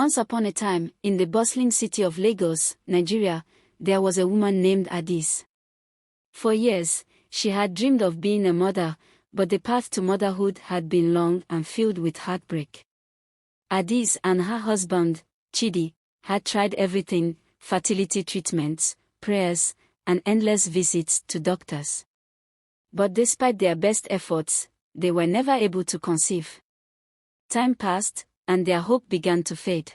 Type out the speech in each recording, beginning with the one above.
Once upon a time, in the bustling city of Lagos, Nigeria, there was a woman named Adis. For years, she had dreamed of being a mother, but the path to motherhood had been long and filled with heartbreak. Adis and her husband, Chidi, had tried everything: fertility treatments, prayers, and endless visits to doctors. But despite their best efforts, they were never able to conceive. Time passed, and their hope began to fade.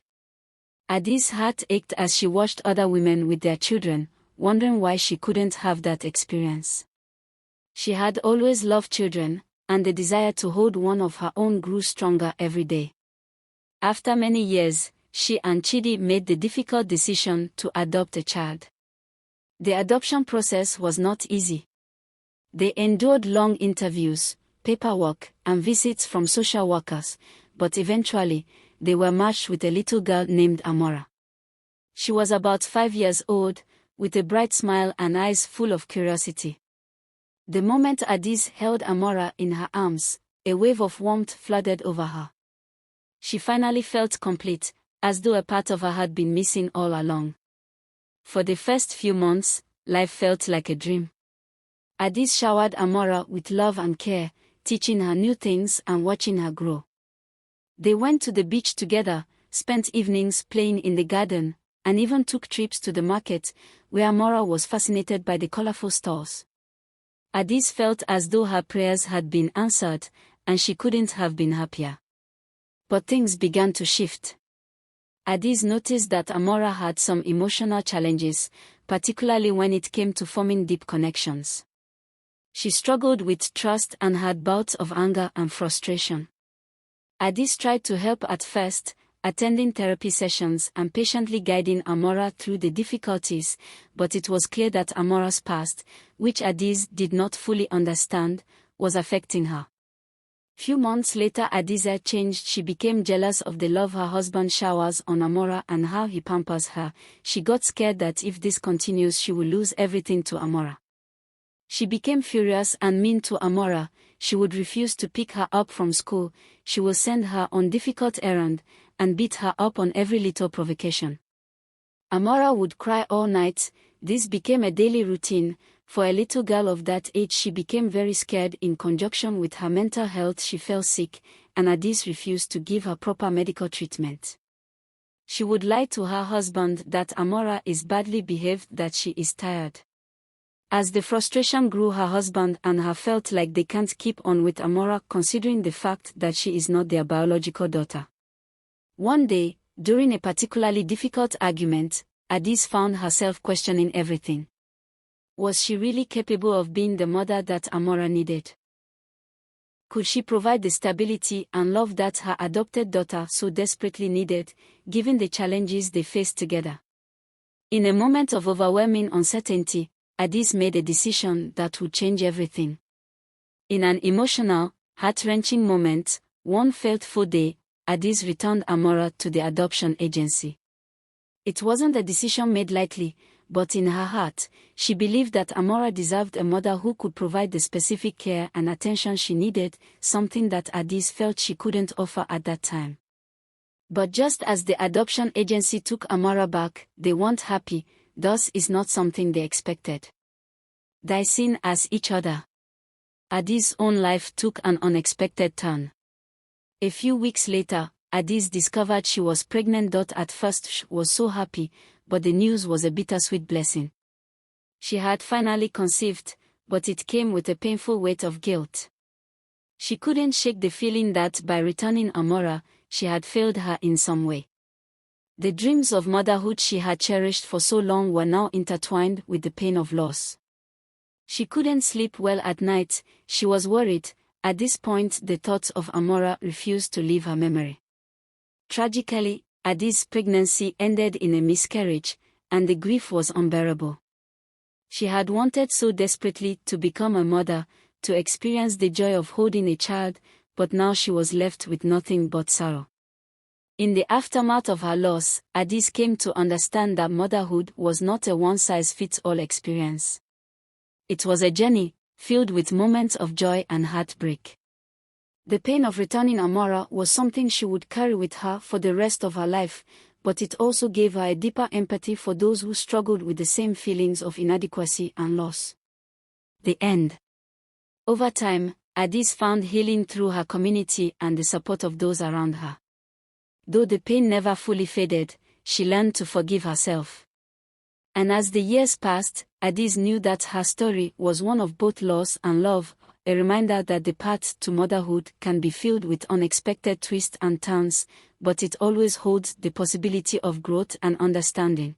Adis' heart ached as she watched other women with their children, wondering why she couldn't have that experience. She had always loved children, and the desire to hold one of her own grew stronger every day. After many years, she and Chidi made the difficult decision to adopt a child. The adoption process was not easy. They endured long interviews, paperwork, and visits from social workers, but eventually, they were matched with a little girl named Amora. She was about 5 years old, with a bright smile and eyes full of curiosity. The moment Adis held Amora in her arms, a wave of warmth flooded over her. She finally felt complete, as though a part of her had been missing all along. For the first few months, life felt like a dream. Adis showered Amora with love and care, teaching her new things and watching her grow. They went to the beach together, spent evenings playing in the garden, and even took trips to the market, where Amora was fascinated by the colorful stores. Adis felt as though her prayers had been answered, and she couldn't have been happier. But things began to shift. Adis noticed that Amora had some emotional challenges, particularly when it came to forming deep connections. She struggled with trust and had bouts of anger and frustration. Adis tried to help at first, attending therapy sessions and patiently guiding Amora through the difficulties, but it was clear that Amora's past, which Adis did not fully understand, was affecting her. Few months later, Adisa changed. She became jealous of the love her husband showers on Amora and how he pampers her. She got scared that if this continues she will lose everything to Amora. She became furious and mean to Amora. She would refuse to pick her up from school, she would send her on difficult errands, and beat her up on every little provocation. Amora would cry all night. This became a daily routine. For a little girl of that age, she became very scared. In conjunction with her mental health, she fell sick, and Adis refused to give her proper medical treatment. She would lie to her husband that Amora is badly behaved, that she is tired. As the frustration grew, her husband and her felt like they can't keep on with Amora, considering the fact that she is not their biological daughter. One day, during a particularly difficult argument, Adis found herself questioning everything. Was she really capable of being the mother that Amora needed? Could she provide the stability and love that her adopted daughter so desperately needed, given the challenges they faced together? In a moment of overwhelming uncertainty, Adis made a decision that would change everything. In an emotional, heart-wrenching moment, one fateful day, Adis returned Amora to the adoption agency. It wasn't a decision made lightly, but in her heart, she believed that Amora deserved a mother who could provide the specific care and attention she needed, something that Adis felt she couldn't offer at that time. But just as the adoption agency took Amora back, they weren't happy. Thus is not something they expected. They seen as each other. Adis' own life took an unexpected turn. A few weeks later, Adis discovered she was pregnant. At first she was so happy, but the news was a bittersweet blessing. She had finally conceived, but it came with a painful weight of guilt. She couldn't shake the feeling that by returning Amora, she had failed her in some way. The dreams of motherhood she had cherished for so long were now intertwined with the pain of loss. She couldn't sleep well at night. She was worried. At this point, the thoughts of Amora refused to leave her memory. Tragically, Adis' pregnancy ended in a miscarriage, and the grief was unbearable. She had wanted so desperately to become a mother, to experience the joy of holding a child, but now she was left with nothing but sorrow. In the aftermath of her loss, Adis came to understand that motherhood was not a one-size-fits-all experience. It was a journey, filled with moments of joy and heartbreak. The pain of returning Amora was something she would carry with her for the rest of her life, but it also gave her a deeper empathy for those who struggled with the same feelings of inadequacy and loss. The end. Over time, Addis found healing through her community and the support of those around her. Though the pain never fully faded, she learned to forgive herself. And as the years passed, Addis knew that her story was one of both loss and love, a reminder that the path to motherhood can be filled with unexpected twists and turns, but it always holds the possibility of growth and understanding.